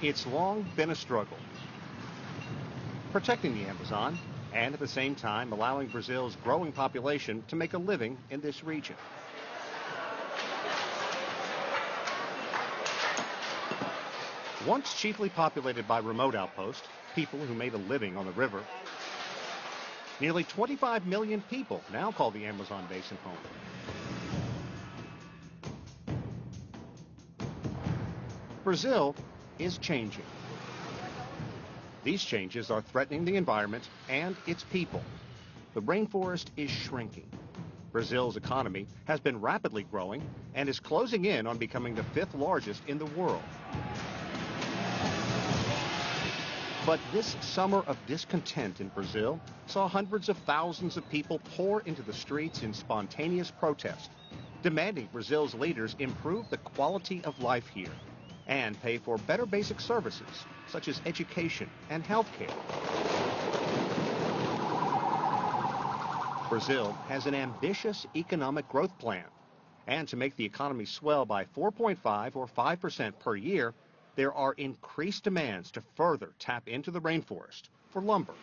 It's long been a struggle, protecting the Amazon and at the same time allowing Brazil's growing population to make a living in this region. Once chiefly populated by remote outposts, people who made a living on the river, nearly 25 million people now call the Amazon Basin home. Brazil is changing. These changes are threatening the environment and its people. The rainforest is shrinking. Brazil's economy has been rapidly growing and is closing in on becoming the 5th largest in the world. But this summer of discontent in Brazil saw hundreds of thousands of people pour into the streets in spontaneous protest, demanding Brazil's leaders improve the quality of life here and pay for better basic services such as education and health care. Brazil has an ambitious economic growth plan, and to make the economy swell by 4.5 or 5% per year, there are increased demands to further tap into the rainforest for lumber,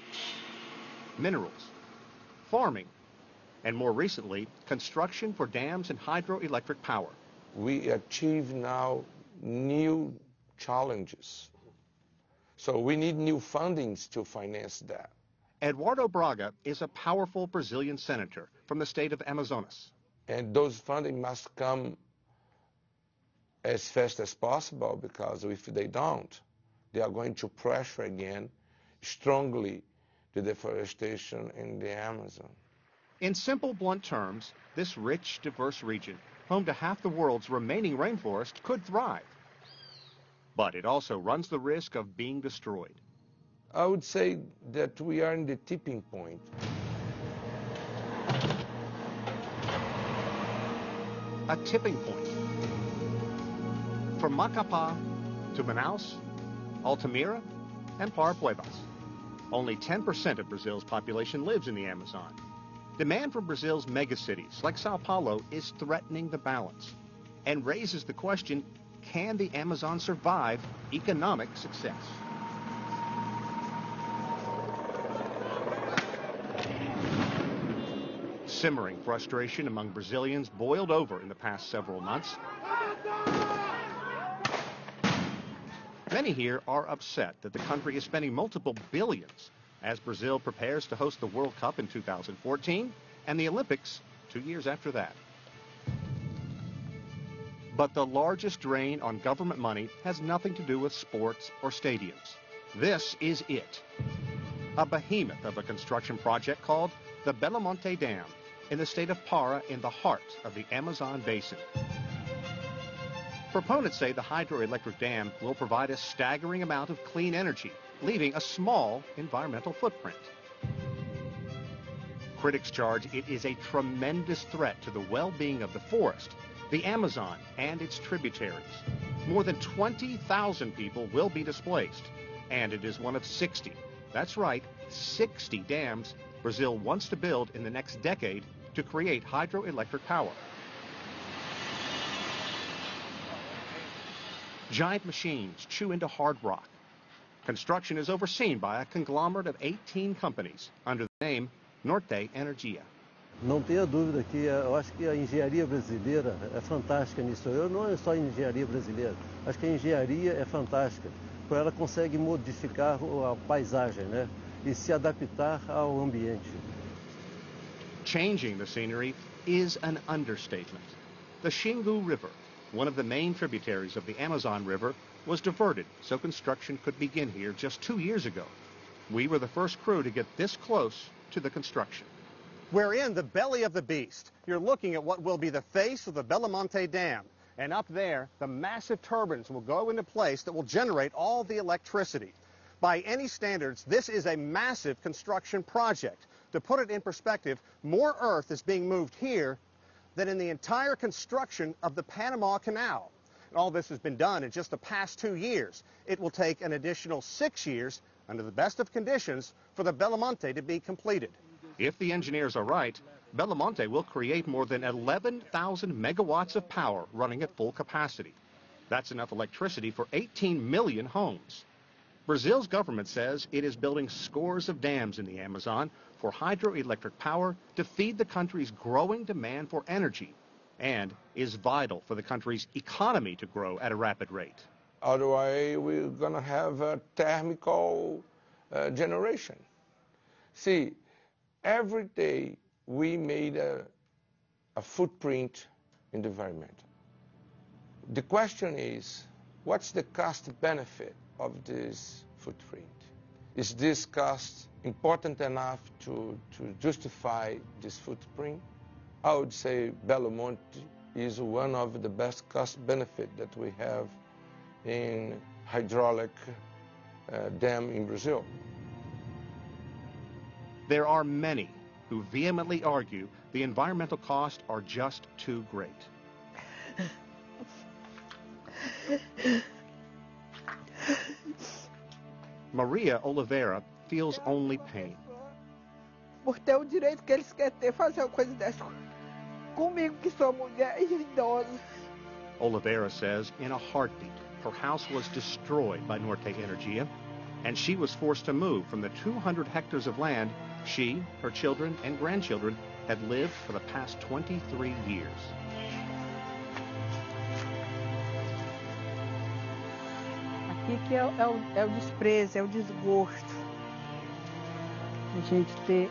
minerals, farming, and more recently, construction for dams and hydroelectric power. We achieve now new challenges. So we need new fundings to finance that. Eduardo Braga is a powerful Brazilian senator from the state of Amazonas. And those funding must come as fast as possible, because if they don't, they are going to pressure again strongly the deforestation in the Amazon. In simple, blunt terms, this rich, diverse region, home to half the world's remaining rainforest, could thrive. But it also runs the risk of being destroyed. I would say that we are in the tipping point. A tipping point. From Macapá to Manaus, Altamira, and Parapuebas, only 10% of Brazil's population lives in the Amazon. Demand from Brazil's megacities like Sao Paulo is threatening the balance and raises the question, can the Amazon survive economic success? Simmering frustration among Brazilians boiled over in the past several months. Many here are upset that the country is spending multiple billions as Brazil prepares to host the World Cup in 2014 and the Olympics 2 years after that. But the largest drain on government money has nothing to do with sports or stadiums. This is it. A behemoth of a construction project called the Belo Monte Dam in the state of Para in the heart of the Amazon Basin. Proponents say the hydroelectric dam will provide a staggering amount of clean energy, leaving a small environmental footprint. Critics charge it is a tremendous threat to the well-being of the forest, the Amazon, and its tributaries. More than 20,000 people will be displaced, and it is one of 60, that's right, 60 dams Brazil wants to build in the next decade to create hydroelectric power. Giant machines chew into hard rock. Construction is overseen by a conglomerate of 18 companies under the name Norte Energia. Não tenha dúvida que eu acho que a engenharia brasileira é fantástica nisso. Eu não é só a engenharia brasileira. Acho que a engenharia é fantástica, porque ela consegue modificar a paisagem, né? E se adaptar ao ambiente. Changing the scenery is an understatement. The Xingu River, one of the main tributaries of the Amazon River, was diverted so construction could begin here just 2 years ago. We were the first crew to get this close to the construction. We're in the belly of the beast. You're looking at what will be the face of the Belo Monte Dam. And up there, the massive turbines will go into place that will generate all the electricity. By any standards, this is a massive construction project. To put it in perspective, more earth is being moved here than in the entire construction of the Panama Canal. And all this has been done in just the past 2 years. It will take an additional 6 years, under the best of conditions, for the Belo Monte to be completed. If the engineers are right, Belo Monte will create more than 11,000 megawatts of power running at full capacity. That's enough electricity for 18 million homes. Brazil's government says it is building scores of dams in the Amazon for hydroelectric power to feed the country's growing demand for energy and is vital for the country's economy to grow at a rapid rate. Otherwise, we're going to have a thermal generation. See, every day we made a footprint in the environment. The question is, what's the cost benefit of this footprint? Is this cost important enough to justify this footprint? I would say Belo Monte is one of the best cost benefit that we have in hydraulic dam in Brazil. There are many who vehemently argue the environmental costs are just too great. Maria Oliveira feels only pain. Por ter o direito que eles querem ter, fazer uma coisa dessa comigo, que sou mulher e idosa. Oliveira says in a heartbeat, her house was destroyed by Norte Energia, and she was forced to move from the 200 hectares of land she, her children, and grandchildren had lived for the past 23 years. Aqui que é o desprezo, é o desgosto. A gente ter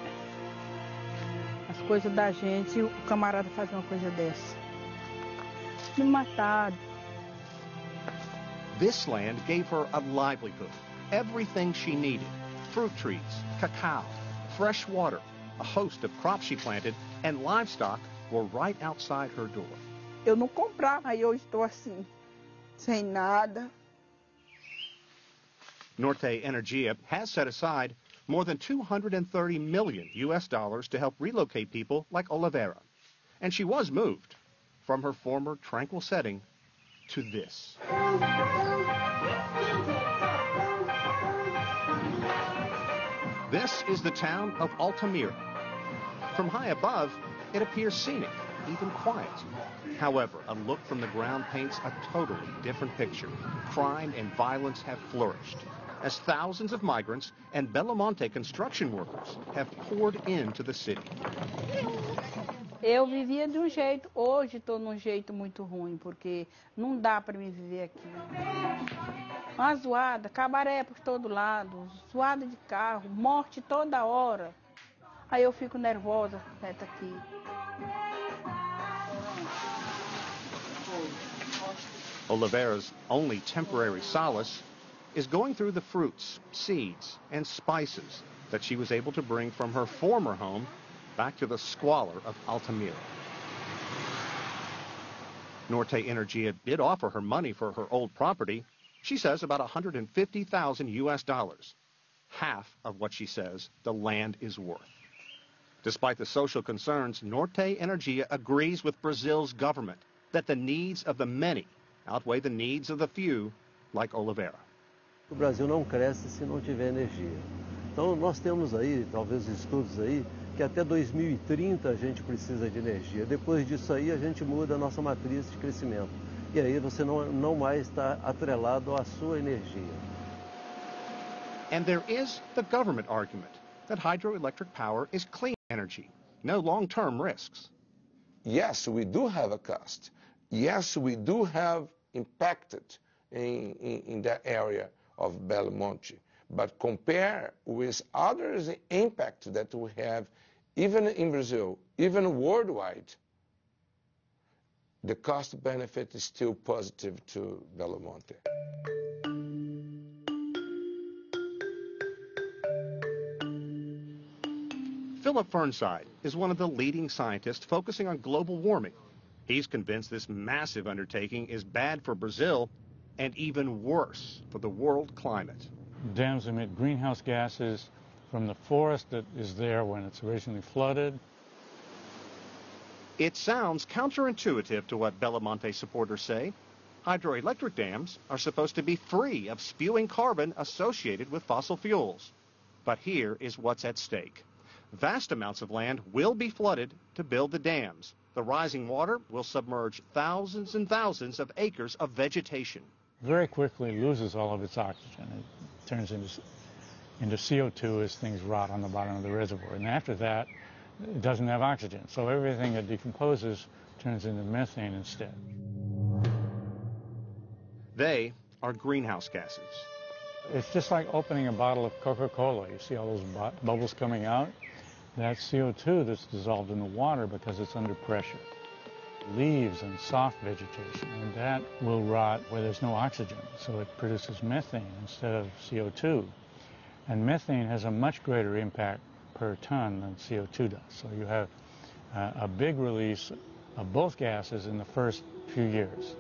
as coisas da gente e o camarada fazer uma coisa dessa. Me matado. This land gave her a livelihood, everything she needed, fruit trees, cacao, fresh water, a host of crops she planted, and livestock were right outside her door. Eu não comprava, aí eu estou assim, sem nada. Norte Energia has set aside more than $230 million to help relocate people like Oliveira. And she was moved from her former tranquil setting to this. This is the town of Altamira. From high above, it appears scenic, even quiet. However, a look from the ground paints a totally different picture. Crime and violence have flourished as thousands of migrants and Belo Monte construction workers have poured into the city. Eu vivia de um jeito, hoje estou num jeito muito ruim, porque não dá para mim viver aqui. Uma zoada, cabaré por todo lado, zoada de carro, morte toda hora. Aí eu fico nervosa, perto aqui. Oliveira's only temporary solace is going through the fruits, seeds, and spices that she was able to bring from her former home back to the squalor of Altamira. Norte Energia did offer her money for her old property. She says about $150,000, half of what she says the land is worth. Despite the social concerns, Norte Energia agrees with Brazil's government that the needs of the many outweigh the needs of the few, like Oliveira. O Brasil não cresce se não tiver energia. Então nós temos aí, talvez estudos aí, que até 2030 a gente precisa de energia. Depois disso aí a gente muda a nossa matriz de crescimento. E aí você não mais está atrelado à sua energia. And there is the government argument that hydroelectric power is clean energy, no long-term risks. Yes, we do have a cost. Yes, we do have impacted in that area of Belo Monte. But compare with others impact that we have, even in Brazil, even worldwide, the cost benefit is still positive to Belo Monte. Philip Fernside is one of the leading scientists focusing on global warming. He's convinced this massive undertaking is bad for Brazil and even worse for the world climate. Dams emit greenhouse gases from the forest that is there when it's originally flooded. It sounds counterintuitive to what Belo Monte supporters say. Hydroelectric dams are supposed to be free of spewing carbon associated with fossil fuels. But here is what's at stake. Vast amounts of land will be flooded to build the dams, The rising water will submerge thousands and thousands of acres of vegetation. Very quickly loses all of its oxygen. It turns into CO2 as things rot on the bottom of the reservoir. And after that, it doesn't have oxygen. So everything that decomposes turns into methane instead. They are greenhouse gases. It's just like opening a bottle of Coca-Cola. You see all those bubbles coming out? That's CO2 that's dissolved in the water because it's under pressure. Leaves and soft vegetation, and that will rot where there's no oxygen. So it produces methane instead of CO2. And methane has a much greater impact per ton than CO2 does. So you have a big release of both gases in the first few years.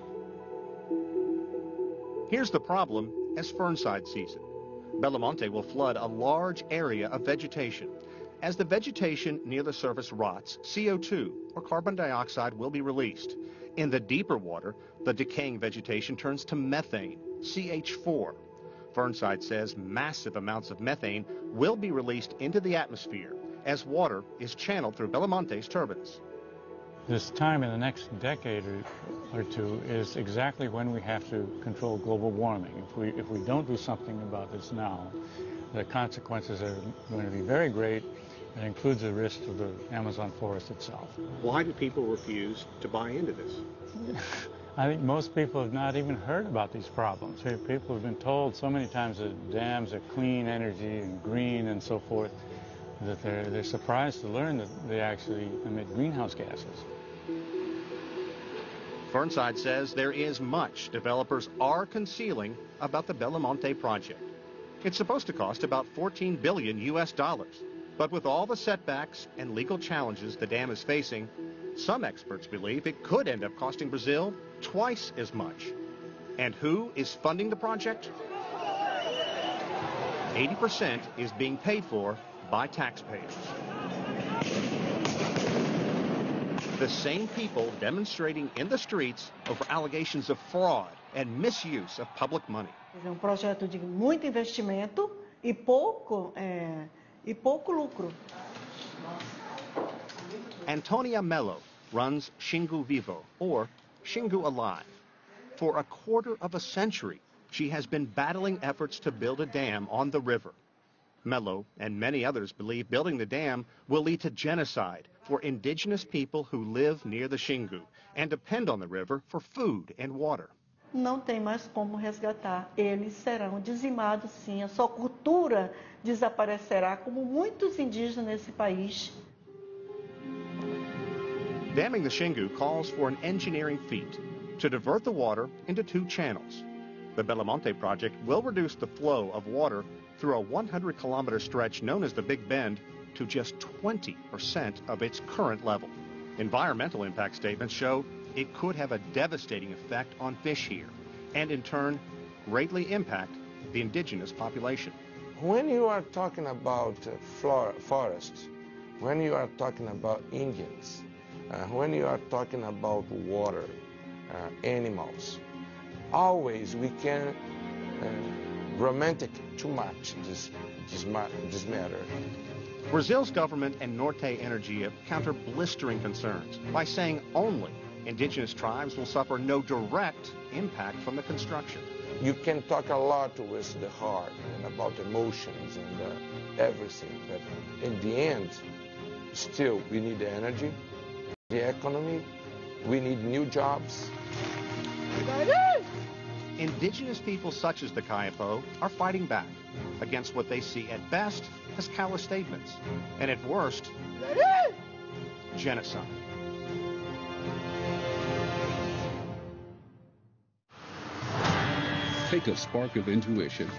Here's the problem as fernside season. Belo Monte will flood a large area of vegetation. As the vegetation near the surface rots, CO2, or carbon dioxide, will be released. In the deeper water, the decaying vegetation turns to methane, CH4. Fernside says massive amounts of methane will be released into the atmosphere as water is channeled through Belo Monte's turbines. This time in the next decade or two is exactly when we have to control global warming. If we don't do something about this now, the consequences are going to be very great. It includes the risk of the Amazon forest itself. Why do people refuse to buy into this? I think most people have not even heard about these problems. People have been told so many times that dams are clean energy and green and so forth that they're surprised to learn that they actually emit greenhouse gases. Fernside says there is much developers are concealing about the Belo Monte project. It's supposed to cost about $14 billion US. But with all the setbacks and legal challenges the dam is facing, some experts believe it could end up costing Brazil twice as much. And who is funding the project? 80% is being paid for by taxpayers. The same people demonstrating in the streets over allegations of fraud and misuse of public money. É projeto de muito investimento e pouco lucro. Antonia Mello runs Xingu Vivo, or Xingu Alive. For a quarter of a century, she has been battling efforts to build a dam on the river. Mello and many others believe building the dam will lead to genocide for indigenous people who live near the Xingu and depend on the river for food and water. Não tem mais como resgatar. Eles serão dizimados, sim. A sua cultura desaparecerá, como muitos indígenas nesse país. Damming the Xingu calls for an engineering feat to divert the water into two channels. The Belo Monte project will reduce the flow of water through a 100-kilometer stretch known as the Big Bend to just 20% of its current level. Environmental impact statements show it could have a devastating effect on fish here and, in turn, greatly impact the indigenous population. When you are talking about forests, when you are talking about Indians, when you are talking about water, animals, always we can romantic too much this matter. Brazil's government and Norte Energia counter blistering concerns by saying only indigenous tribes will suffer no direct impact from the construction. You can talk a lot with the heart and about emotions and everything, but in the end, still we need the energy, the economy, we need new jobs. Indigenous people such as the Kayapo are fighting back against what they see at best as callous statements, and at worst, genocide. Take a spark of intuition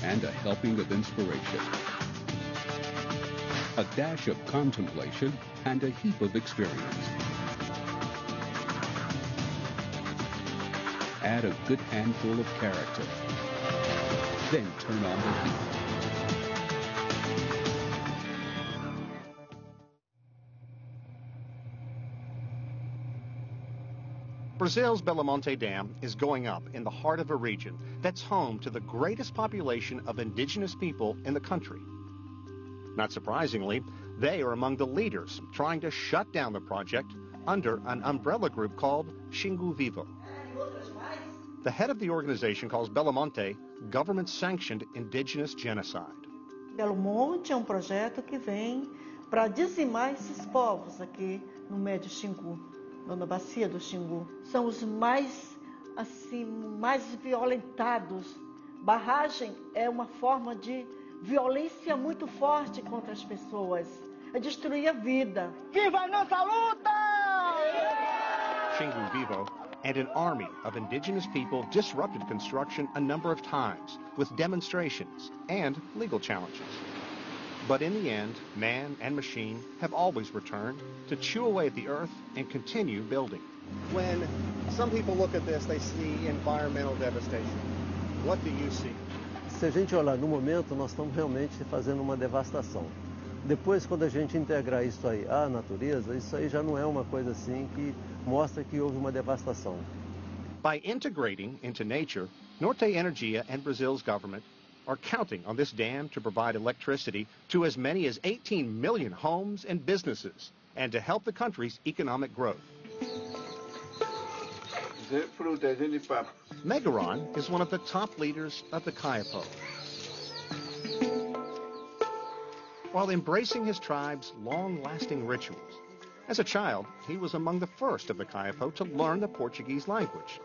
and a helping of inspiration, a dash of contemplation and a heap of experience. Add a good handful of character, then turn on the heat. Brazil's Belo Monte Dam is going up in the heart of a region that's home to the greatest population of indigenous people in the country. Not surprisingly, They are among the leaders trying to shut down the project under an umbrella group called Xingu Vivo. The head of the organization calls Belo Monte government-sanctioned indigenous genocide. Belo Monte é projeto que vem para dizimar esses povos aqui no médio Xingu, na bacia do Xingu. São os mais violentados. Barragem é uma forma de violência muito forte contra as pessoas. É destruir a vida. Viva a nossa luta! Xingu Vivo and an army of indigenous people disrupted construction a number of times with demonstrations and legal challenges. But in the end, man and machine have always returned to chew away at the earth and continue building. When some people look at this, they see environmental devastation. What do you see? Se a gente olhar no momento, nós estamos realmente fazendo uma devastação. Depois, quando a gente integrar isso aí à natureza, isso aí já não é uma coisa assim que mostra que houve uma devastação. By integrating into nature, Norte Energia and Brazil's government are counting on this dam to provide electricity to as many as 18 million homes and businesses and to help the country's economic growth. Megaron is one of the top leaders of the Kayapo. While embracing his tribe's long-lasting rituals, as a child, he was among the first of the Kayapo to learn the Portuguese language.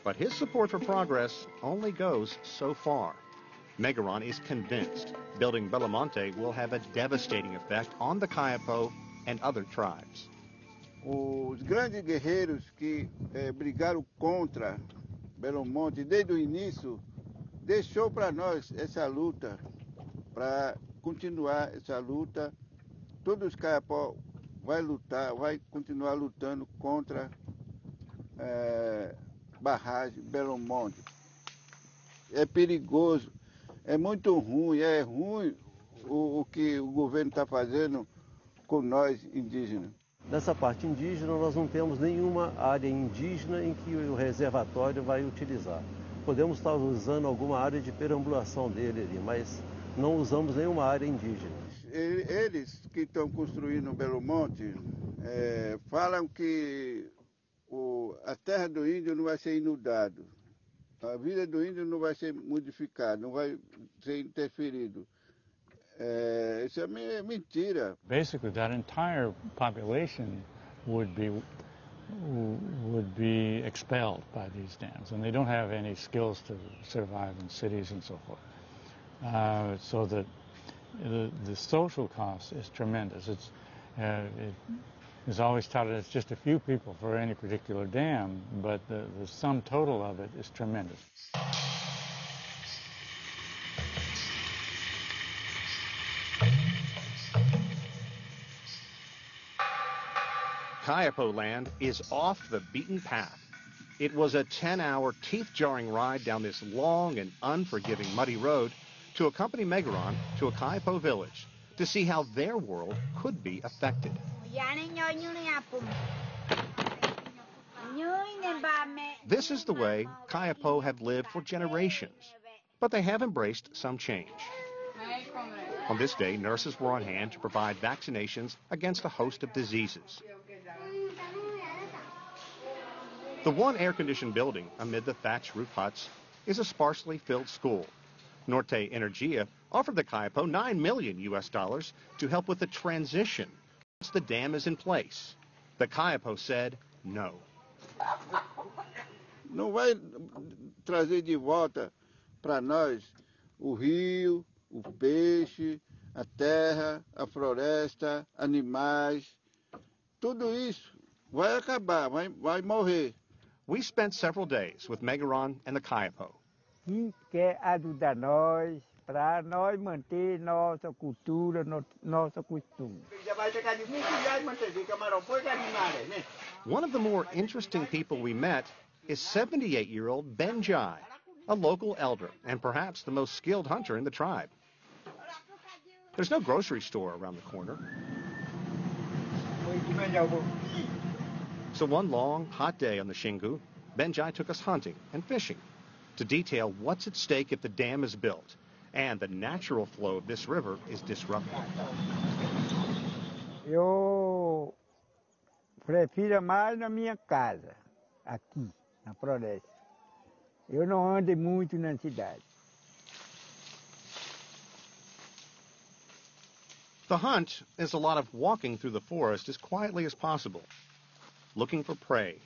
But his support for progress only goes so far. Megaron is convinced building Belo Monte will have a devastating effect on the Kayapo and other tribes. Os grandes guerreiros que brigaram contra Belo Monte desde o início deixou para nós essa luta, para continuar essa luta. Todos os Kayapó vai continuar lutando contra barragem Belo Monte. É perigoso, é muito ruim, é ruim o que o governo está fazendo com nós indígenas. Nessa parte indígena, nós não temos nenhuma área indígena em que o reservatório vai utilizar. Podemos estar usando alguma área de perambulação dele ali, mas não usamos nenhuma área indígena. Eles que estão construindo Belo Monte falam que a terra do índio não vai ser inundada. A vida do índio não vai ser modificada, não vai ser interferido. Isso é mentira. Basically, that entire population would be expelled by these dams, and they don't have any skills to survive in cities and so forth. So that the social cost is tremendous. It's always touted as just a few people for any particular dam, but the sum total of it is tremendous. Kayapo land is off the beaten path. It was a 10-hour, teeth-jarring ride down this long and unforgiving muddy road to accompany Megaron to a Kayapo village to see how their world could be affected. This is the way Kayapo have lived for generations, but they have embraced some change. On this day, nurses were on hand to provide vaccinations against a host of diseases. The one air-conditioned building amid the thatched roof huts is a sparsely filled school. Norte Energia offered the Kayapo $9 million to help with the transition once the dam is in place. The Kayapo said no. Não vai trazer de volta para nós o rio, o peixe, a terra, a floresta, animais. Tudo isso vai acabar, vai morrer. We spent several days with Megaron and the Kayapo. Que quer ajudar nós para nós manter nossa cultura, nossa costume. One of the more interesting people we met is 78-year-old Benjai, a local elder and perhaps the most skilled hunter in the tribe. There's no grocery store around the corner. So one long, hot day on the Xingu, Benjai took us hunting and fishing to detail what's at stake if the dam is built and the natural flow of this river is disrupted. Eu prefiro mais na minha casa, aqui, na floresta. Eu não ando muito na cidade. The hunt is a lot of walking through the forest as quietly as possible, looking for prey.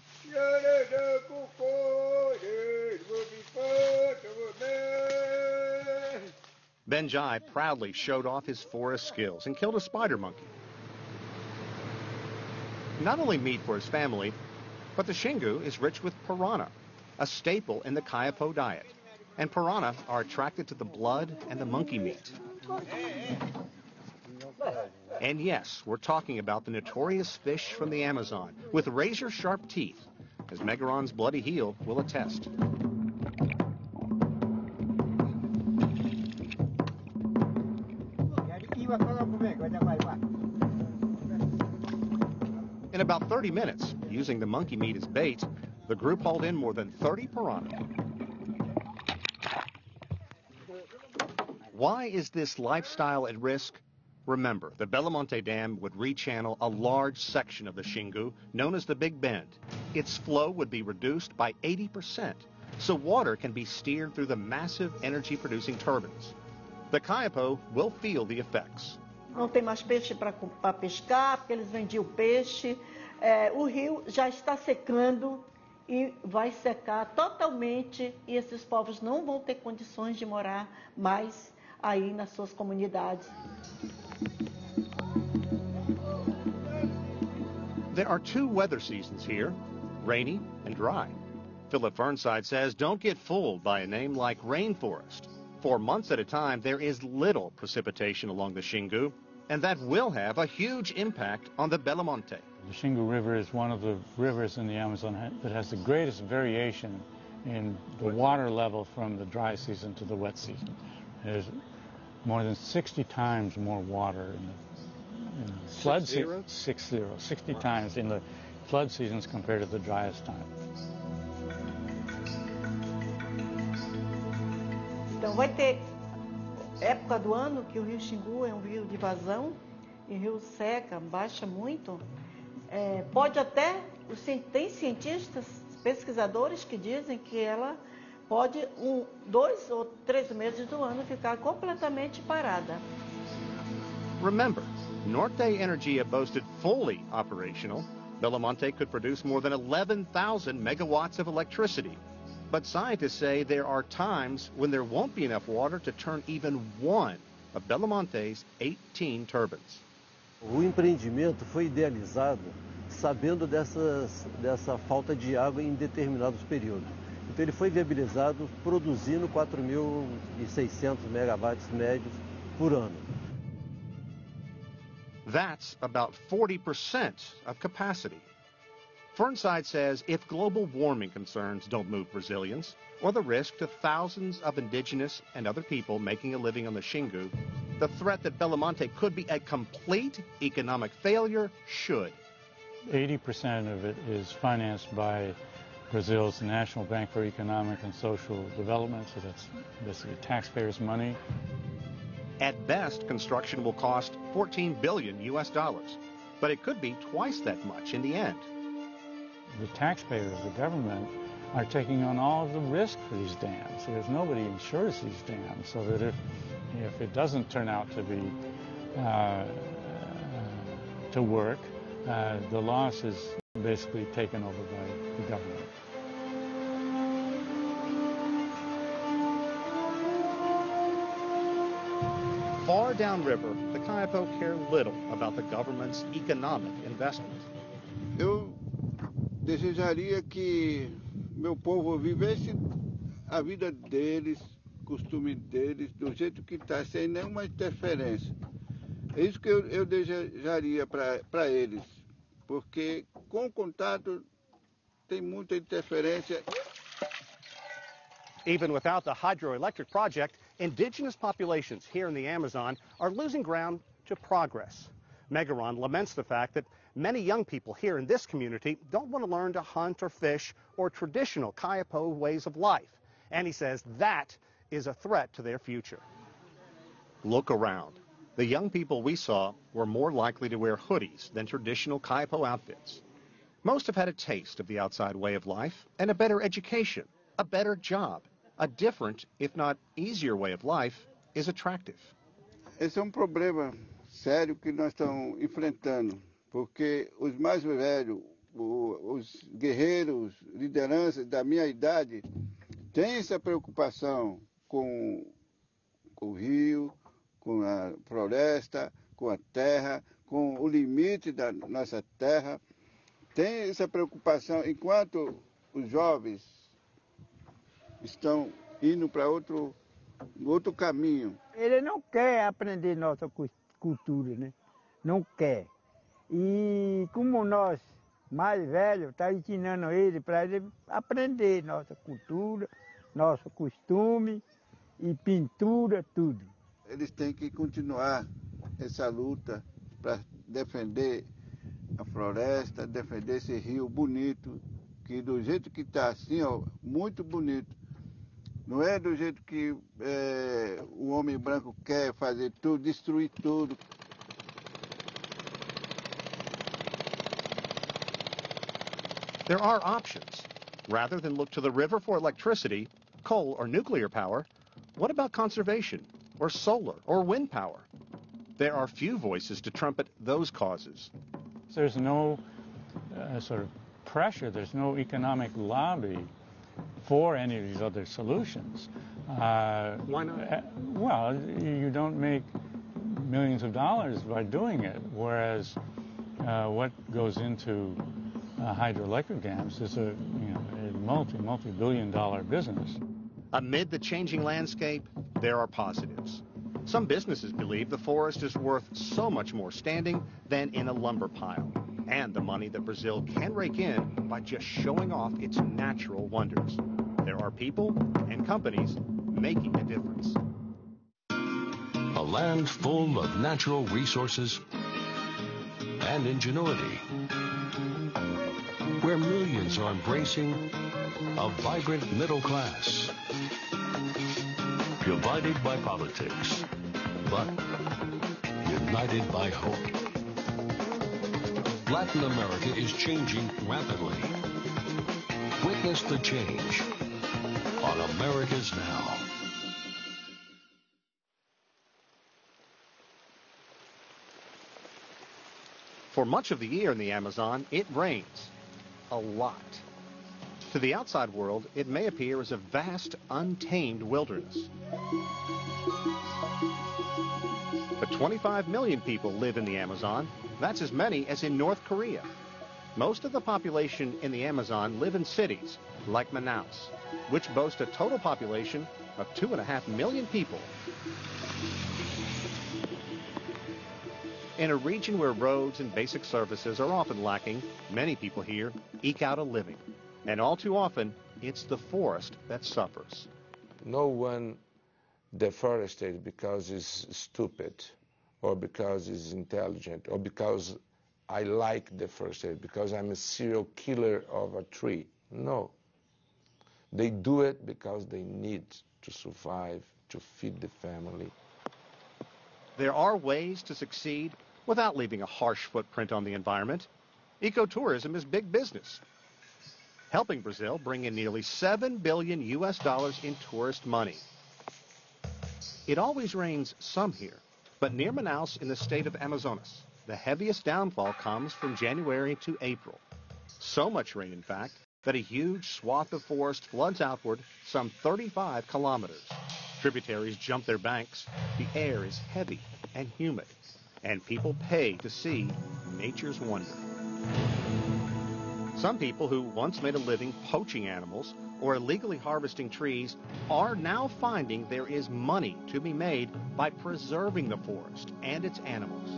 Benjai proudly showed off his forest skills and killed a spider monkey. Not only meat for his family, but the Xingu is rich with piranha, a staple in the Kayapo diet. And piranha are attracted to the blood and the monkey meat. And yes, we're talking about the notorious fish from the Amazon with razor-sharp teeth, as Megaron's bloody heel will attest. In about 30 minutes, using the monkey meat as bait, the group hauled in more than 30 piranha. Why is this lifestyle at risk? Remember, the Belo Monte Dam would rechannel a large section of the Xingu, known as the Big Bend. Its flow would be reduced by 80%, so water can be steered through the massive energy-producing turbines. The Kayapo will feel the effects. Não tem mais peixe para pescar, porque eles vendiam peixe. O rio já está secando e vai secar totalmente, e esses povos não vão ter condições de morar mais aí nas suas comunidades. There are two weather seasons here, rainy and dry. Philip Fernside says don't get fooled by a name like rainforest. For months at a time, there is little precipitation along the Xingu, and that will have a huge impact on the Belo Monte. The Xingu River is one of the rivers in the Amazon that has the greatest variation in the water level from the dry season to the wet season. There's more than 60 times more water in the flood season. 60 times in the flood seasons compared to the driest time. Então vai ter época do ano que o rio Xingu é um rio de vazão, e o rio seca, baixa muito. Pode até, tem cientistas, pesquisadores que dizem que ela pode 2 ou 3 meses do ano ficar completamente parada. Remember, Norte Energia boasted fully operational. Belo Monte could produce more than 11,000 megawatts of electricity. But scientists say there are times when there won't be enough water to turn even one of Belo Monte's 18 turbines. O empreendimento foi idealizado sabendo dessa falta de água em determinados períodos. Então ele foi viabilizado produzindo 4.600 megawatts médios por ano. That's about 40% of capacity. Fernside says if global warming concerns don't move Brazilians, or the risk to thousands of indigenous and other people making a living on the Xingu, the threat that Belo Monte could be a complete economic failure should. 80% of it is financed by Brazil's National Bank for Economic and Social Development, so that's basically taxpayers' money. At best, construction will cost $14 billion, but it could be twice that much in the end. The taxpayers, the government, are taking on all of the risk for these dams. So there's nobody insures these dams, so that if it doesn't turn out to be to work, the loss is basically taken over by the government. Far downriver, the Kayapo care little about the government's economic investment. Eu desejaria que meu povo vivesse a vida deles, costume deles, do jeito que está, sem nenhuma interferência. É isso que eu desejaria para eles, porque com o contato tem muita interferência. Even without the hydroelectric project, indigenous populations here in the Amazon are losing ground to progress. Megaron laments the fact that many young people here in this community don't want to learn to hunt or fish or traditional Kayapo ways of life. And he says that is a threat to their future. Look around. The young people we saw were more likely to wear hoodies than traditional kaipo outfits. Most have had a taste of the outside way of life and a better education, a better job. A different, if not easier way of life is attractive. Esse é problema sério que nós estamos enfrentando, porque os mais velhos, os guerreiros, lideranças da minha idade, têm essa preocupação com o rio, com a floresta, com a terra, com o limite da nossa terra. Tem essa preocupação, enquanto os jovens estão indo para outro caminho. Ele não quer aprender nossa cultura, né? Não quer. E como nós, mais velhos, está ensinando ele para ele aprender nossa cultura, nosso costume e pintura, tudo. Eles têm que continuar essa luta para defender a floresta, defender esse rio bonito, que do jeito que está assim, ó, muito bonito. Não é do jeito que o homem branco quer fazer tudo, destruir tudo. There are options. Rather than look to the river for electricity, coal or nuclear power, what about conservation, or solar, or wind power? There are few voices to trumpet those causes. There's no sort of pressure, there's no economic lobby for any of these other solutions. Why not? Well, you don't make millions of dollars by doing it, whereas what goes into hydroelectric dams is a multi-billion-dollar business. Amid the changing landscape, there are positives. Some businesses believe the forest is worth so much more standing than in a lumber pile, and the money that Brazil can rake in by just showing off its natural wonders. There are people and companies making a difference. A land full of natural resources and ingenuity, where millions are embracing a vibrant middle class, divided by politics, but united by hope. Latin America is changing rapidly. Witness the change on America's Now. For much of the year in the Amazon, it rains. A lot. To the outside world, it may appear as a vast, untamed wilderness. But 25 million people live in the Amazon. That's as many as in North Korea. Most of the population in the Amazon live in cities like Manaus, which boast a total population of 2.5 million people. In a region where roads and basic services are often lacking, many people here eke out a living. And all too often, it's the forest that suffers. No one deforested because he's stupid, or because he's intelligent, or because I like deforestation, because I'm a serial killer of a tree. No. They do it because they need to survive, to feed the family. There are ways to succeed without leaving a harsh footprint on the environment. Ecotourism is big business, helping Brazil bring in nearly $7 billion in tourist money. It always rains some here, but near Manaus in the state of Amazonas, the heaviest downfall comes from January to April. So much rain, in fact, that a huge swath of forest floods outward some 35 kilometers. Tributaries jump their banks. The air is heavy and humid, and people pay to see nature's wonder. Some people who once made a living poaching animals or illegally harvesting trees are now finding there is money to be made by preserving the forest and its animals.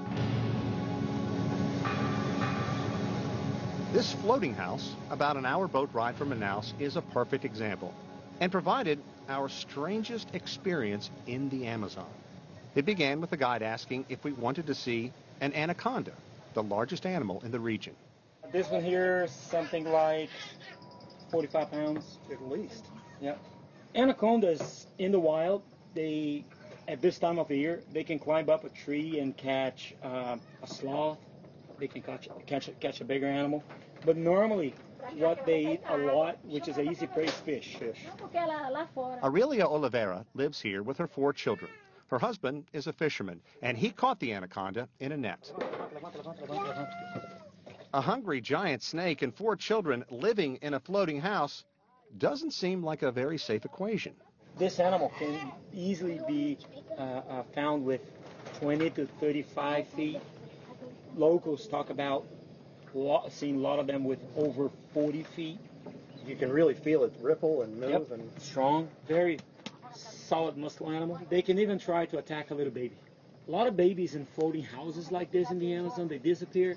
This floating house, about an hour boat ride from Manaus, is a perfect example and provided our strangest experience in the Amazon. It began with a guide asking if we wanted to see an anaconda, the largest animal in the region. This one here is something like 45 pounds. At least. Yep. Anacondas in the wild, they At this time of the year, they can climb up a tree and catch a sloth. They can catch a bigger animal. But normally, what they eat a lot, which is an easy prey, is fish. Aurelia Oliveira lives here with her 4 children. Her husband is a fisherman, and he caught the anaconda in a net. A hungry giant snake and 4 children living in a floating house doesn't seem like a very safe equation. This animal can easily be found with 20 to 35 feet. Locals talk about seeing a lot of them with over 40 feet. You can really feel it ripple and move. Yep. And strong, very solid muscle animal. They can even try to attack a little baby. A lot of babies in floating houses like this in the Amazon, they disappear.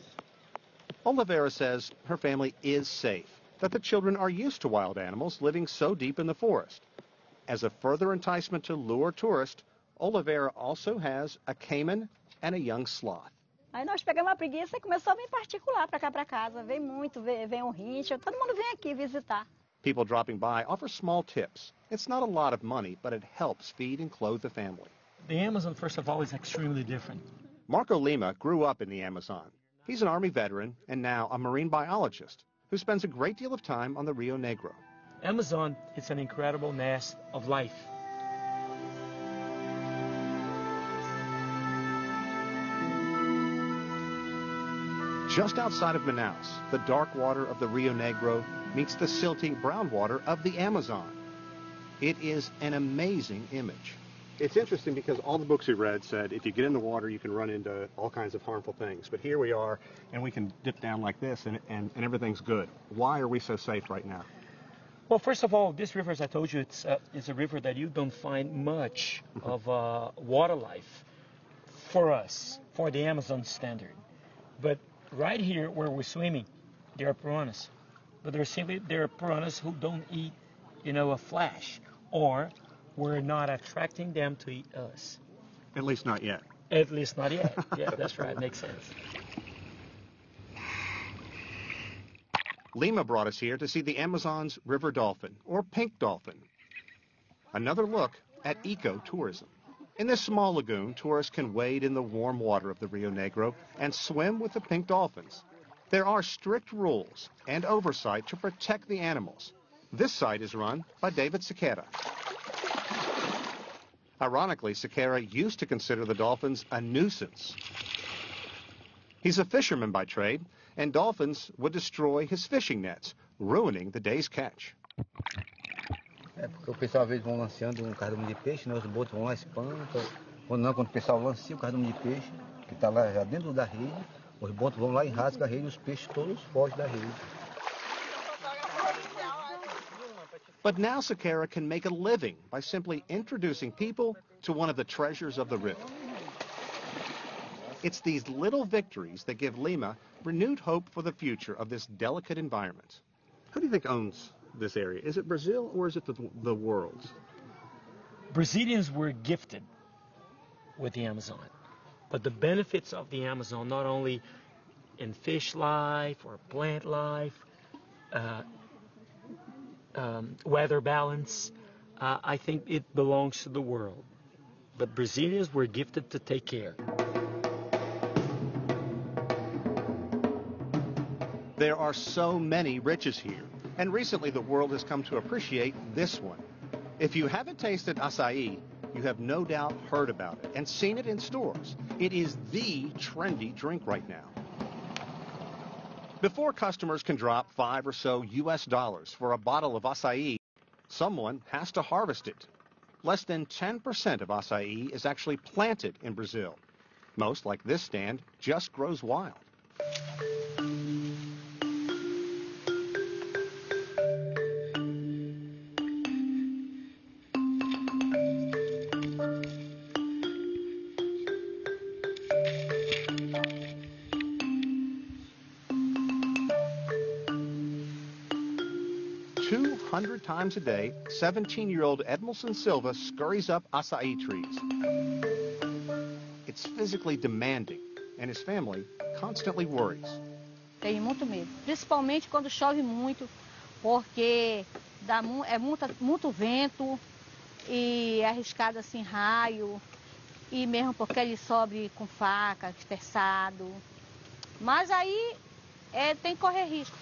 Oliveira says her family is safe, that the children are used to wild animals living so deep in the forest. As a further enticement to lure tourists, Oliveira also has a caiman and a young sloth. Aí nós pegamos a preguiça e começou a vir particular para cá para casa. Vem muito, vem um rincha, todo mundo vem aqui visitar. People dropping by offer small tips. It's not a lot of money, but it helps feed and clothe the family. The Amazon, first of all, is extremely different. Marco Lima grew up in the Amazon. He's an Army veteran and now a marine biologist who spends a great deal of time on the Rio Negro. Amazon is an incredible nest of life. Just outside of Manaus, the dark water of the Rio Negro meets the silty brown water of the Amazon. It is an amazing image. It's interesting because all the books we read said if you get in the water, you can run into all kinds of harmful things. But here we are, and we can dip down like this, and everything's good. Why are we so safe right now? Well, first of all, this river, as I told you, it's a river that you don't find much of water life for us, for the Amazon standard. But right here where we're swimming, there are piranhas. But there are piranhas who don't eat, a flesh, or we're not attracting them to eat us. At least not yet. At least not yet. Yeah, that's right. Makes sense. Lima brought us here to see the Amazon's river dolphin, or pink dolphin. Another look at ecotourism. In this small lagoon, tourists can wade in the warm water of the Rio Negro and swim with the pink dolphins. There are strict rules and oversight to protect the animals. This site is run by David Sequeira. Ironically, Sequeira used to consider the dolphins a nuisance. He's a fisherman by trade, and dolphins would destroy his fishing nets, ruining the day's catch. É porque o pessoal às vezes vão lanceando cardume de peixe, né? Os botos vão lá e espantam. Quando o pessoal lancia o cardume de peixe, que está lá já dentro da rede, os botos vão lá e rasgam a rede e os peixes todos fogem da rede. But now Sequeira can make a living by simply introducing people to one of the treasures of the river. It's these little victories that give Lima renewed hope for the future of this delicate environment. Who do you think owns this area? Is it Brazil or is it the world? Brazilians were gifted with the Amazon, but the benefits of the Amazon, not only in fish life or plant life, weather balance, I think it belongs to the world. But Brazilians were gifted to take care. There are so many riches here, and recently the world has come to appreciate this one. If you haven't tasted acai, you have no doubt heard about it and seen it in stores. It is the trendy drink right now. Before customers can drop $5 or so US for a bottle of acai, someone has to harvest it. Less than 10% of acai is actually planted in Brazil. Most, like this stand, just grows wild. Times a day, 17-year-old Edmilson Silva scurries up acai trees. It's physically demanding, and his family constantly worries. Tenho muito medo, principalmente quando chove muito, porque é muito vento e é arriscado assim raio. e mesmo porque ele sobe com faca, estressado. Mas aí tem que correr risco.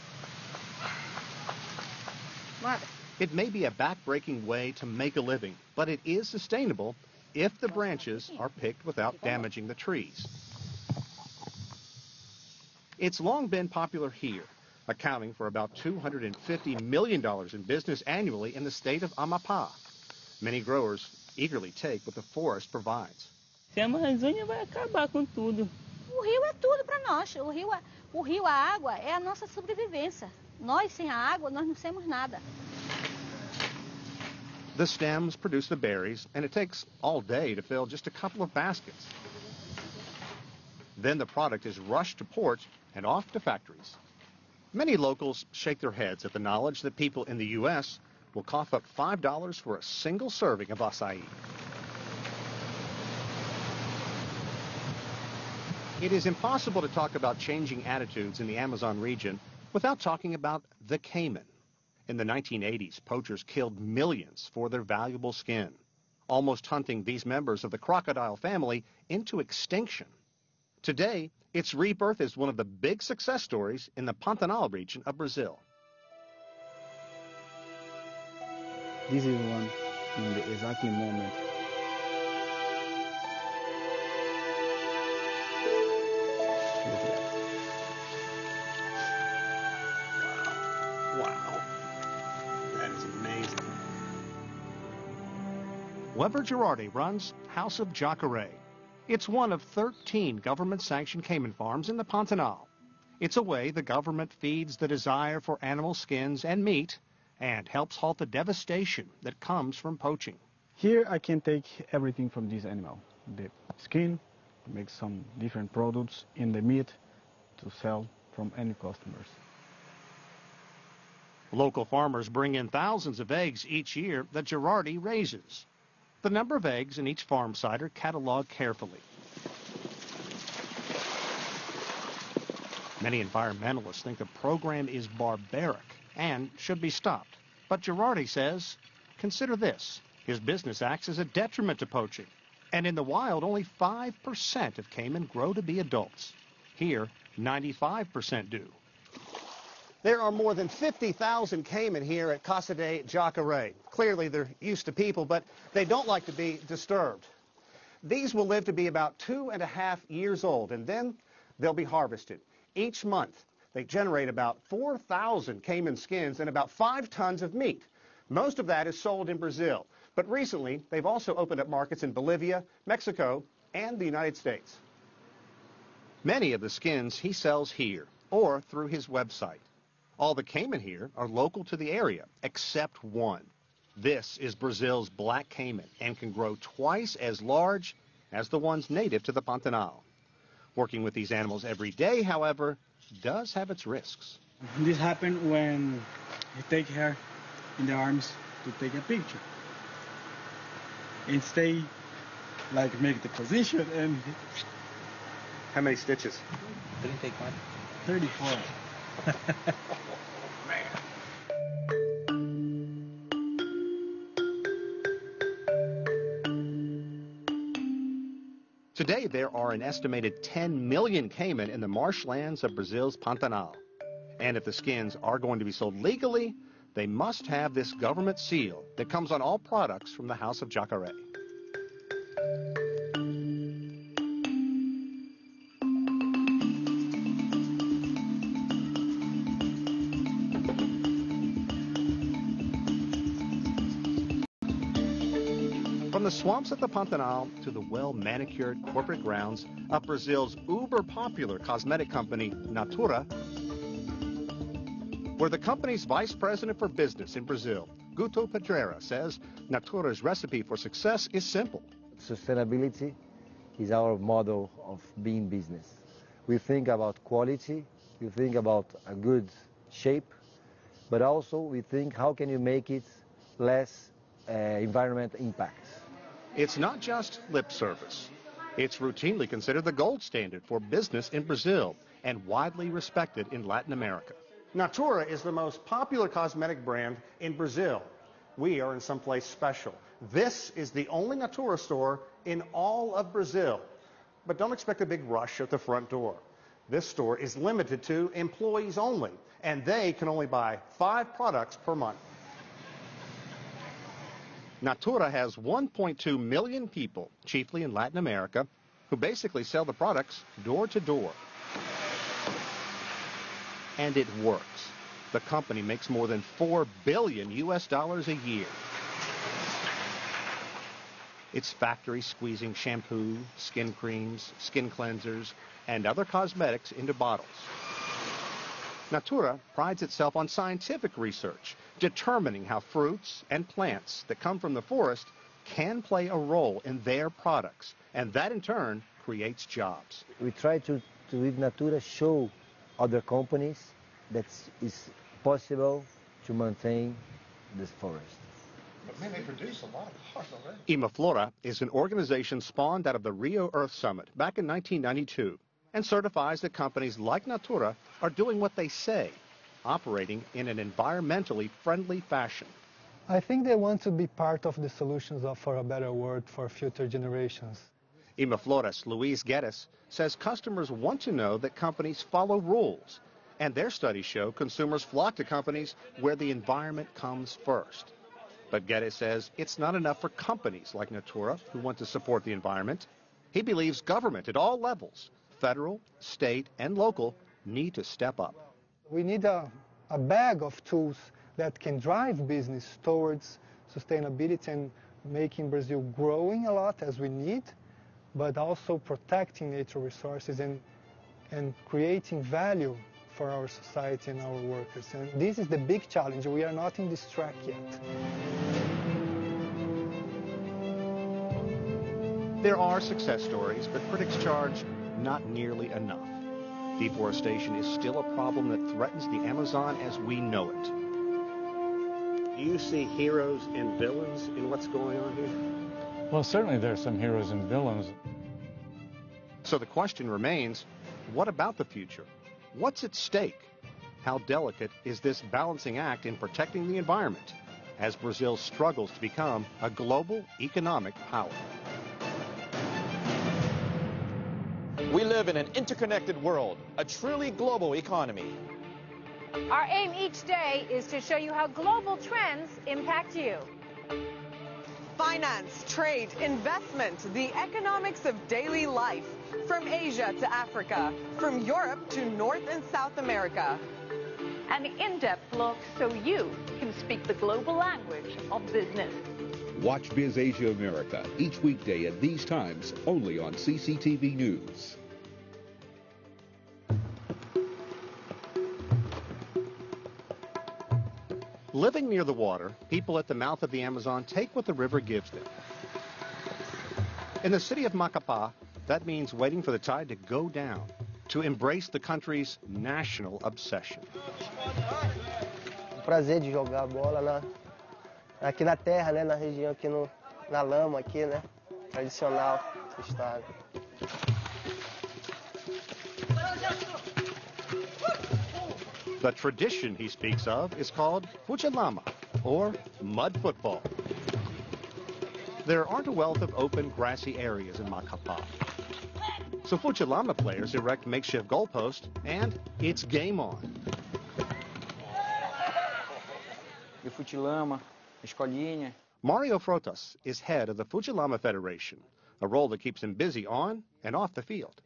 It may be a back-breaking way to make a living, but it is sustainable if the branches are picked without damaging the trees. It's long been popular here, accounting for about $250 million in business annually in the state of Amapá. Many growers eagerly take what the forest provides. Se a Amazônia vai acabar com tudo. O rio é tudo para nós. O rio, a água é a nossa sobrevivência. Nós sem a água, nós não somos nada. The stems produce the berries, and it takes all day to fill just a couple of baskets. Then the product is rushed to port and off to factories. Many locals shake their heads at the knowledge that people in the U.S. will cough up $5 for a single serving of acai. It is impossible to talk about changing attitudes in the Amazon region without talking about the caiman. In the 1980s, poachers killed millions for their valuable skin, almost hunting these members of the crocodile family into extinction. Today, its rebirth is one of the big success stories in the Pantanal region of Brazil. This is one in the exactly moment. Look at that. Wow. That is amazing. Weber Girardi runs House of Jacare. It's one of 13 government-sanctioned caiman farms in the Pantanal. It's a way the government feeds the desire for animal skins and meat and helps halt the devastation that comes from poaching. Here I can take everything from this animal. The skin, make some different products, in the meat to sell from any customers. Local farmers bring in thousands of eggs each year that Girardi raises. The number of eggs in each farm site are cataloged carefully. Many environmentalists think the program is barbaric and should be stopped. But Girardi says, consider this. His business acts as a detriment to poaching. And in the wild, only 5% of caiman grow to be adults. Here, 95% do. There are more than 50,000 caiman here at Casa de Jacare. Clearly, they're used to people, but they don't like to be disturbed. These will live to be about 2.5 years old, and then they'll be harvested. Each month, they generate about 4,000 caiman skins and about 5 tons of meat. Most of that is sold in Brazil, but recently, they've also opened up markets in Bolivia, Mexico, and the United States. Many of the skins he sells here or through his website. All the caiman here are local to the area, except one. This is Brazil's black caiman and can grow twice as large as the ones native to the Pantanal. Working with these animals every day, however, does have its risks. This happened when you take her in the arms to take a picture. And stay, like, make the position and... How many stitches? 34. Today, there are an estimated 10 million caiman in the marshlands of Brazil's Pantanal. And if the skins are going to be sold legally, they must have this government seal that comes on all products from the House of Jacare. From the swamps of the Pantanal to the well-manicured corporate grounds of Brazil's uber-popular cosmetic company, Natura, where the company's vice president for business in Brazil, Guto Pedreira, says Natura's recipe for success is simple. Sustainability is our model of being business. We think about quality, we think about a good shape, but also we think how can you make it less environmental impact. It's not just lip service. It's routinely considered the gold standard for business in Brazil and widely respected in Latin America. Natura is the most popular cosmetic brand in Brazil. We are in someplace special. This is the only Natura store in all of Brazil. But don't expect a big rush at the front door. This store is limited to employees only, and they can only buy 5 products per month. Natura has 1.2 million people, chiefly in Latin America, who basically sell the products door to door. And it works. The company makes more than $4 billion a year. Its factories squeezing shampoo, skin creams, skin cleansers, and other cosmetics into bottles. Natura prides itself on scientific research, determining how fruits and plants that come from the forest can play a role in their products, and that in turn creates jobs. We try to with Natura, show other companies that it's possible to maintain this forest. But man, they produce a lot of art already. Imaflora is an organization spawned out of the Rio Earth Summit back in 1992 and certifies that companies like Natura are doing what they say, operating in an environmentally friendly fashion. I think they want to be part of the solutions for a better world for future generations. Imaflora's Luis Guedes says customers want to know that companies follow rules, and their studies show consumers flock to companies where the environment comes first. But Guedes says it's not enough for companies like Natura who want to support the environment. He believes government at all levels, federal, state, and local, need to step up. We need a bag of tools that can drive business towards sustainability and making Brazil growing a lot as we need, but also protecting natural resources and creating value for our society and our workers. And this is the big challenge. We are not in this track yet. There are success stories, but critics charge not nearly enough. Deforestation is still a problem that threatens the Amazon as we know it. Do you see heroes and villains in what's going on here? Well, certainly there's some heroes and villains. So the question remains, what about the future? What's at stake? How delicate is this balancing act in protecting the environment as Brazil struggles to become a global economic power? We live in an interconnected world, a truly global economy. Our aim each day is to show you how global trends impact you. Finance, trade, investment, the economics of daily life, from Asia to Africa, from Europe to North and South America. An in-depth look so you can speak the global language of business. Watch Biz Asia America each weekday at these times only on CCTV News. Living near the water, people at the mouth of the Amazon take what the river gives them. In the city of Macapá, that means waiting for the tide to go down, to embrace the country's national obsession. Prazer de jogar bola aqui na terra, né, na região aqui na lama aqui, né, tradicional do estado. The tradition he speaks of is called futilama, or mud football. There aren't a wealth of open, grassy areas in Macapá. So futilama players erect makeshift goalposts, and it's game on. E futilama, escolinha. Mario Frotas is head of the Futilama Federation, a role that keeps him busy on and off the field.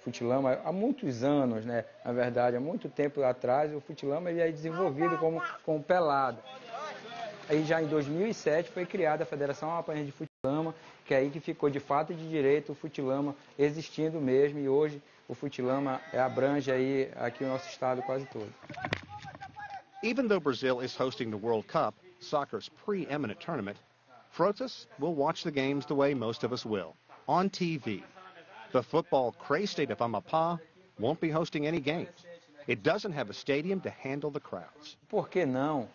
Futilama há muitos anos, né? Na verdade, há muito tempo atrás, o futilama ele é desenvolvido como pelado. Aí já em 2007 foi criada a Federação Amapáense de Futilama, que é aí que ficou de fato e de direito o futilama existindo mesmo, e hoje o futilama abrange aí aqui o nosso estado quase todo. Even though Brazil is hosting the World Cup, soccer's preeminent tournament, Frotas will watch the games the way most of us will, on TV. The football crazed state of Amapá won't be hosting any games. It doesn't have a stadium to handle the crowds. Por que não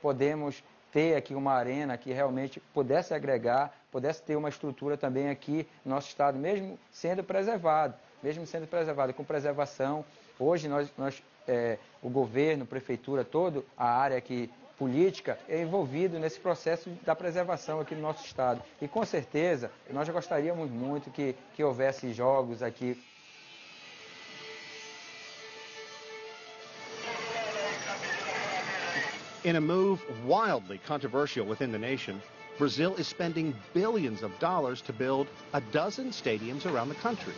podemos ter aqui uma arena que realmente pudesse agregar, pudesse ter uma estrutura também aqui no nosso estado, mesmo sendo preservado, com preservação. Hoje o governo, a prefeitura, toda a área que política é envolvido nesse processo da preservação aqui no nosso estado. E com certeza, nós já gostaríamos muito que houvesse jogos aqui. In a move wildly controversial within the nation, Brazil is spending billions of dollars to build a dozen stadiums around the country.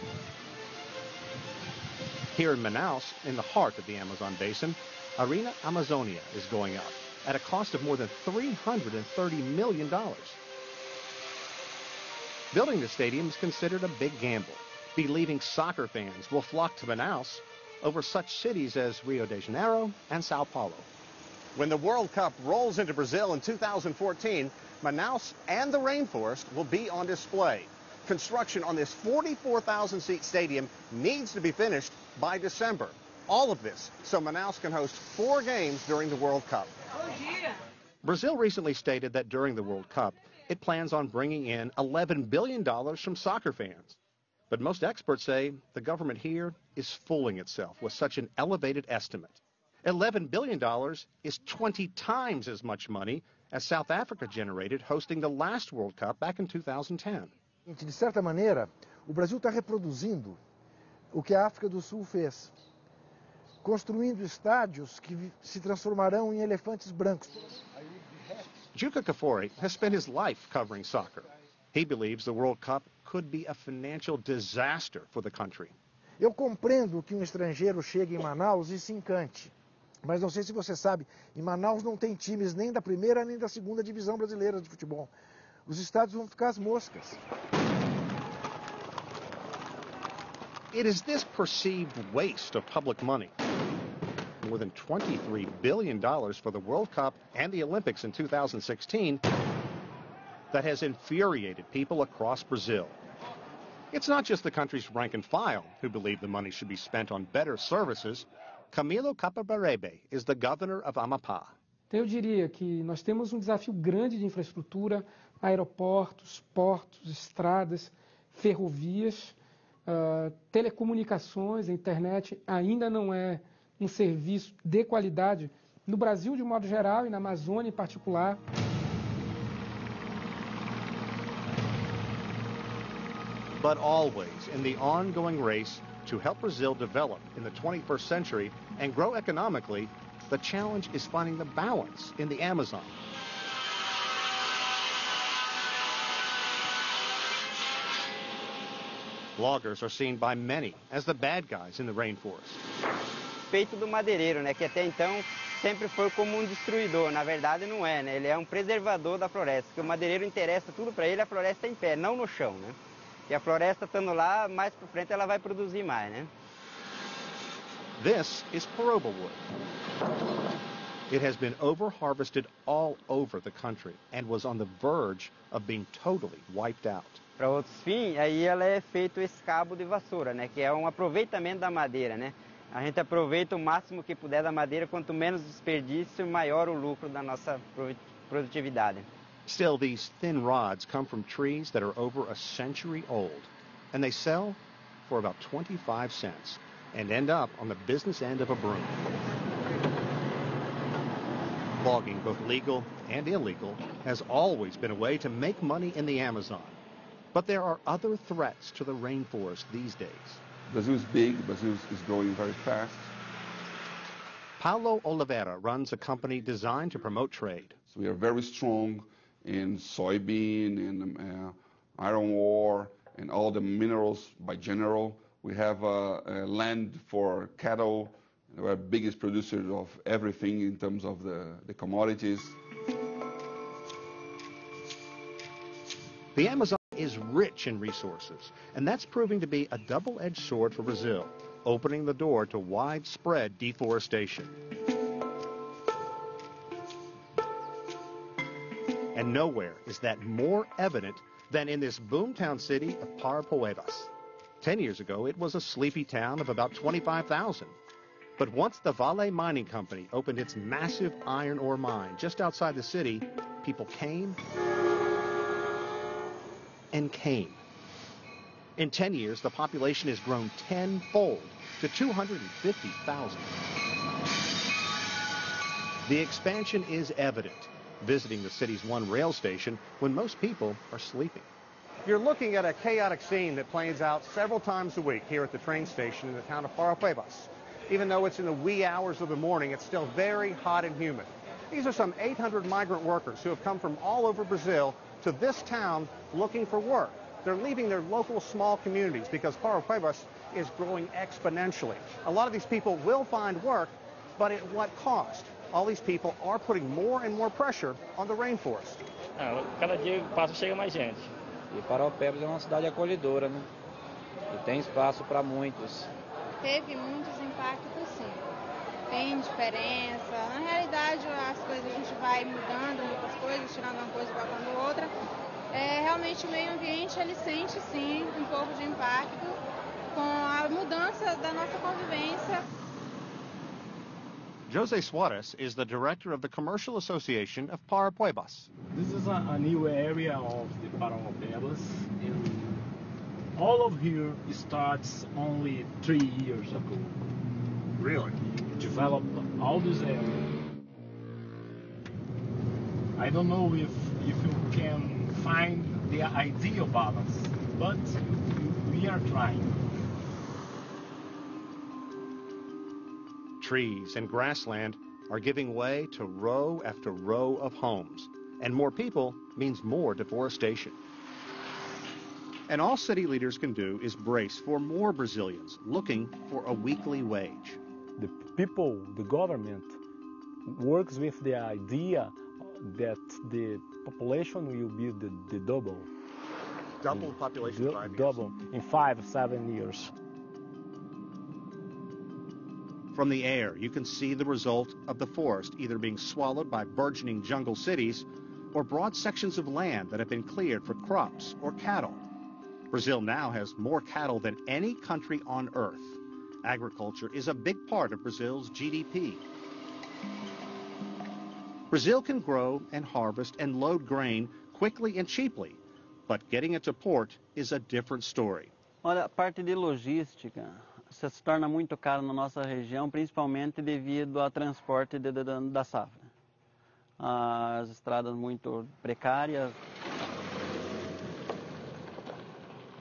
Here in Manaus, in the heart of the Amazon Basin, Arena Amazonia is going up at a cost of more than $330 million. Building the stadium is considered a big gamble, believing soccer fans will flock to Manaus over such cities as Rio de Janeiro and Sao Paulo. When the World Cup rolls into Brazil in 2014, Manaus and the rainforest will be on display. Construction on this 44,000-seat stadium needs to be finished by December. All of this so Manaus can host 4 games during the World Cup. Brazil recently stated that during the World Cup, it plans on bringing in $11 billion from soccer fans. But most experts say the government here is fooling itself with such an elevated estimate. $11 billion is 20 times as much money as South Africa generated hosting the last World Cup back in 2010. De certa maneira, o Brasil está reproduzindo o que a África do Sul fez, construindo estádios que se transformarão em elefantes brancos. Juca Kafori has spent his life covering soccer. He believes the World Cup could be a financial disaster for the country. Eu compreendo que um estrangeiro chegue em Manaus e se encante. Mas não sei se você sabe, em Manaus não tem times nem da primeira nem da segunda divisão brasileira de futebol. Os estádios vão ficar as moscas. It is this perceived waste of public money, more than $23 billion for the World Cup and the Olympics in 2016, that has infuriated people across Brazil. It's not just the country's rank and file who believe the money should be spent on better services. Camilo Capabarebe is the governor of Amapá. Eu diria que nós temos desafio grande de infraestrutura, aeroportos, portos, estradas, ferrovias, telecomunicações, a internet ainda não é um serviço de qualidade no Brasil de modo geral e na Amazônia em particular. But always in the ongoing race to help Brazil develop in the 21st century and grow economically, the challenge is finding the balance in the Amazon. Loggers are seen by many as the bad guys in the rainforest. Feito do madeireiro, né, que até então sempre foi como um destruidor. Na verdade não é, né? Ele é um preservador da floresta, porque o madeireiro interessa tudo para ele, a floresta em pé, não no chão, né? E a floresta estando lá, mais para frente ela vai produzir mais, né? This is peroba wood. It has been over-harvested all over the country and was on the verge of being totally wiped out. Para outros fins, aí ela é feito esse cabo de vassoura, né? Que é um aproveitamento da madeira, né? A gente aproveita o máximo que puder da madeira, quanto menos desperdício, maior o lucro da nossa produtividade. Still, these thin rods come from trees that are over a century old, and they sell for about 25 cents and end up on the business end of a broom. Logging, both legal and illegal, has always been a way to make money in the Amazon. But there are other threats to the rainforest these days. Brazil is big. Brazil is growing very fast. Paulo Oliveira runs a company designed to promote trade. So we are very strong in soybean and iron ore and all the minerals by general. We have land for cattle. We're the biggest producer of everything in terms of the commodities. The Amazon is rich in resources, and that's proving to be a double-edged sword for Brazil, opening the door to widespread deforestation. And nowhere is that more evident than in this boomtown city of Parapuebas. 10 years ago, it was a sleepy town of about 25,000. But once the Vale Mining Company opened its massive iron ore mine just outside the city, people came and came. In 10 years, the population has grown tenfold to 250,000. The expansion is evident, visiting the city's one rail station when most people are sleeping. You're looking at a chaotic scene that plays out several times a week here at the train station in the town of Paraupebas. Even though it's in the wee hours of the morning, it's still very hot and humid. These are some 800 migrant workers who have come from all over Brazil to this town looking for work. They're leaving their local small communities because Paraupebas is growing exponentially. A lot of these people will find work, but at what cost? All these people are putting more and more pressure on the rainforest. Cada dia que passa chega mais gente. E Paraupebas é uma cidade acolhedora, né? E tem espaço para muitos. Teve muitos impactos, sim. Tem diferença. Na realidade, as coisas a gente vai mudando muitas coisas, tirando uma coisa e colocando outra. Realmente o meio ambiente ele sente, sim, um pouco de impacto com a mudança da nossa convivência. Jose Suarez is the director of the Commercial Association of Paraupebas. This is a new area of the Paraupebas, and all of here starts only 3 years ago. Really? Developed all this area. I don't know if you can find the ideal balance, but we are trying. Trees and grassland are giving way to row after row of homes, and more people means more deforestation. And all city leaders can do is brace for more Brazilians looking for a weekly wage. The people, the government, works with the idea that the population will be the double. Double population in 5 years? Double in 5-7 years. From the air, you can see the result of the forest either being swallowed by burgeoning jungle cities or broad sections of land that have been cleared for crops or cattle. Brazil now has more cattle than any country on earth. Agriculture is a big part of Brazil's GDP. Brazil can grow and harvest and load grain quickly and cheaply, but getting it to port is a different story. Olha, a parte de logística se torna muito caro na nossa região, principalmente devido ao transporte da safra. As estradas muito precárias.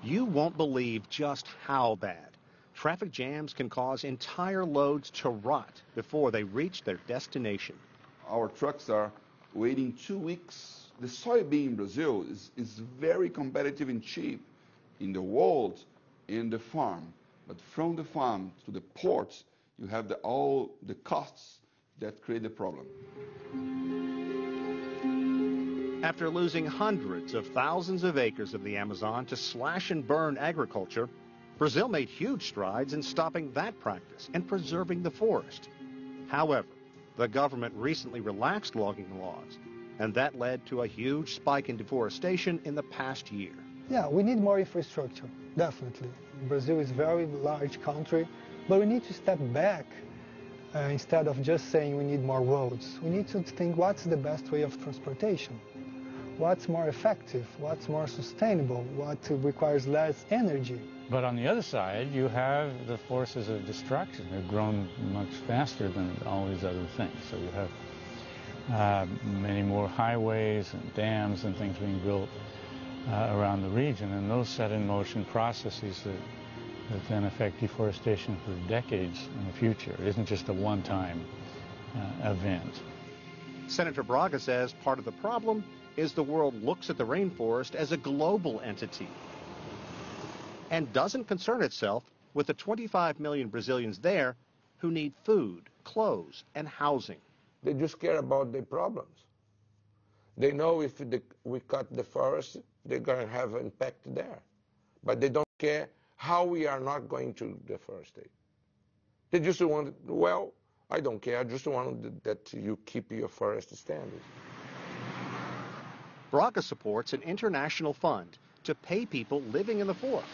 You won't believe just how bad. Traffic jams can cause entire loads to rot before they reach their destination. Our trucks are waiting 2 weeks. The soybean in Brazil is very competitive and cheap in the world, in the farm. But from the farm to the ports, you have all the costs that create the problem. After losing hundreds of thousands of acres of the Amazon to slash and burn agriculture, Brazil made huge strides in stopping that practice and preserving the forest. However, the government recently relaxed logging laws, and that led to a huge spike in deforestation in the past year. Yeah, we need more infrastructure, definitely. Brazil is a very large country, but we need to step back instead of just saying we need more roads. We need to think what's the best way of transportation, what's more effective, what's more sustainable, what requires less energy. But on the other side, you have the forces of destruction. They've grown much faster than all these other things. So you have many more highways and dams and things being built around the region, and those set in motion processes that then affect deforestation for decades in the future. It isn't just a one-time event. Senator Braga says part of the problem is the world looks at the rainforest as a global entity and doesn't concern itself with the 25 million Brazilians there who need food, clothes, and housing. They just care about their problems. They know if we cut the forest, they're going to have an impact there. But they don't care how we are not going to deforestate. They just want, well, I don't care, I just want that you keep your forest standards. Braga supports an international fund to pay people living in the forest.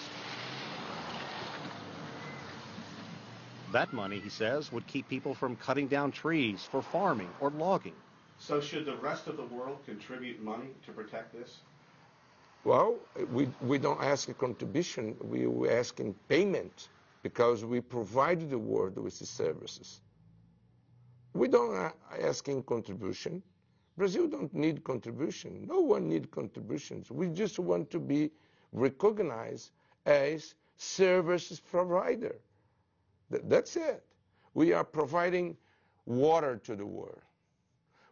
That money, he says, would keep people from cutting down trees for farming or logging. So should the rest of the world contribute money to protect this? Well, we don't ask a contribution, we ask in payment because we provide the world with the services. We don't asking contribution. Brazil don't need contribution. No one needs contributions. We just want to be recognized as services provider. That's it. We are providing water to the world.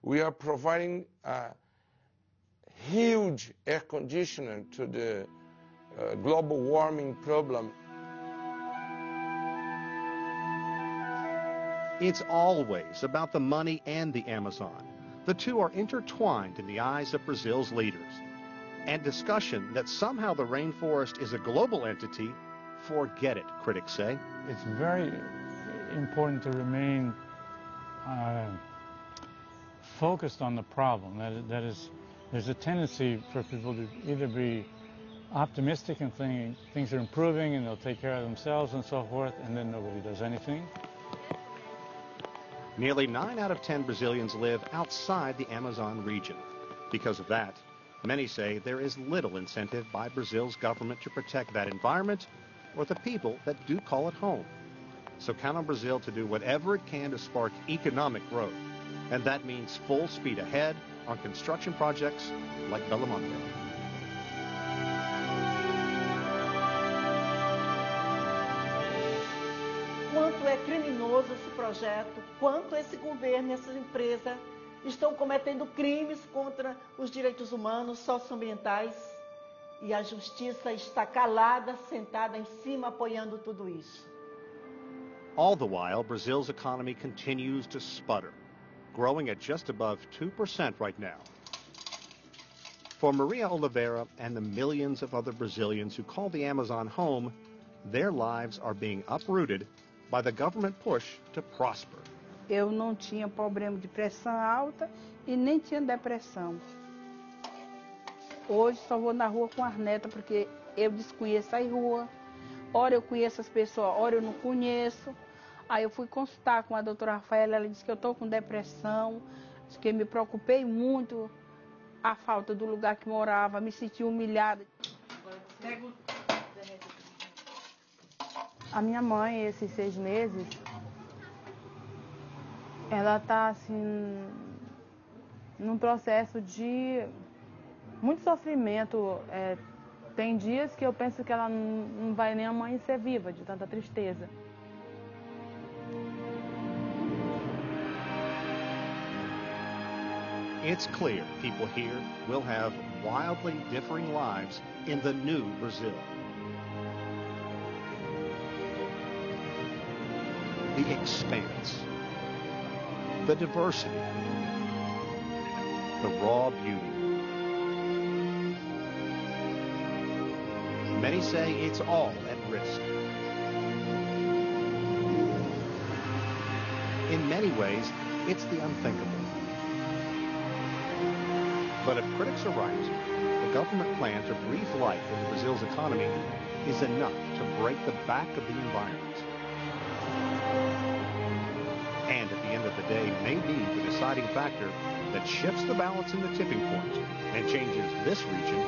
We are providing a huge air conditioner to the global warming problem. It's always about the money and the Amazon. The two are intertwined in the eyes of Brazil's leaders. And discussion that somehow the rainforest is a global entity, forget it, critics say. It's very important to remain focused on the problem. That is, there's a tendency for people to either be optimistic and think things are improving and they'll take care of themselves and so forth, and then nobody does anything. Nearly 9 out of 10 Brazilians live outside the Amazon region. Because of that, many say there is little incentive by Brazil's government to protect that environment or the people that do call it home. So count on Brazil to do whatever it can to spark economic growth. And that means full speed ahead on construction projects like Belo Monte. Quanto é criminoso esse projeto, quanto esse governo e essa empresa estão cometendo crimes contra os direitos humanos, socioambientais, e a justiça está calada, sentada em cima, apoiando tudo isso. All the while, Brazil's economy continues to sputter, growing at just above 2% right now. For Maria Oliveira and the millions of other Brazilians who call the Amazon home, their lives are being uprooted by the government push to prosper. Eu não tinha problema de pressão alta e nem tinha depressão. Hoje só vou na rua com as netas porque eu desconheço as ruas. Ora eu conheço as pessoas, ora eu não conheço. Aí eu fui consultar com a doutora Rafaela, ela disse que eu estou com depressão, disse que eu me preocupei muito, a falta do lugar que morava, me senti humilhada. A minha mãe, esses 6 meses, ela está assim, num processo de muito sofrimento. Tem dias que eu penso que ela não vai nem amanhecer viva, de tanta tristeza. It's clear people here will have wildly differing lives in the new Brazil. The expanse, the diversity, the raw beauty. Many say it's all at risk. In many ways, it's the unthinkable. But if critics are right, the government plan to breathe life into Brazil's economy is enough to break the back of the environment. And at the end of the day, may be the deciding factor that shifts the balance in the tipping point and changes this region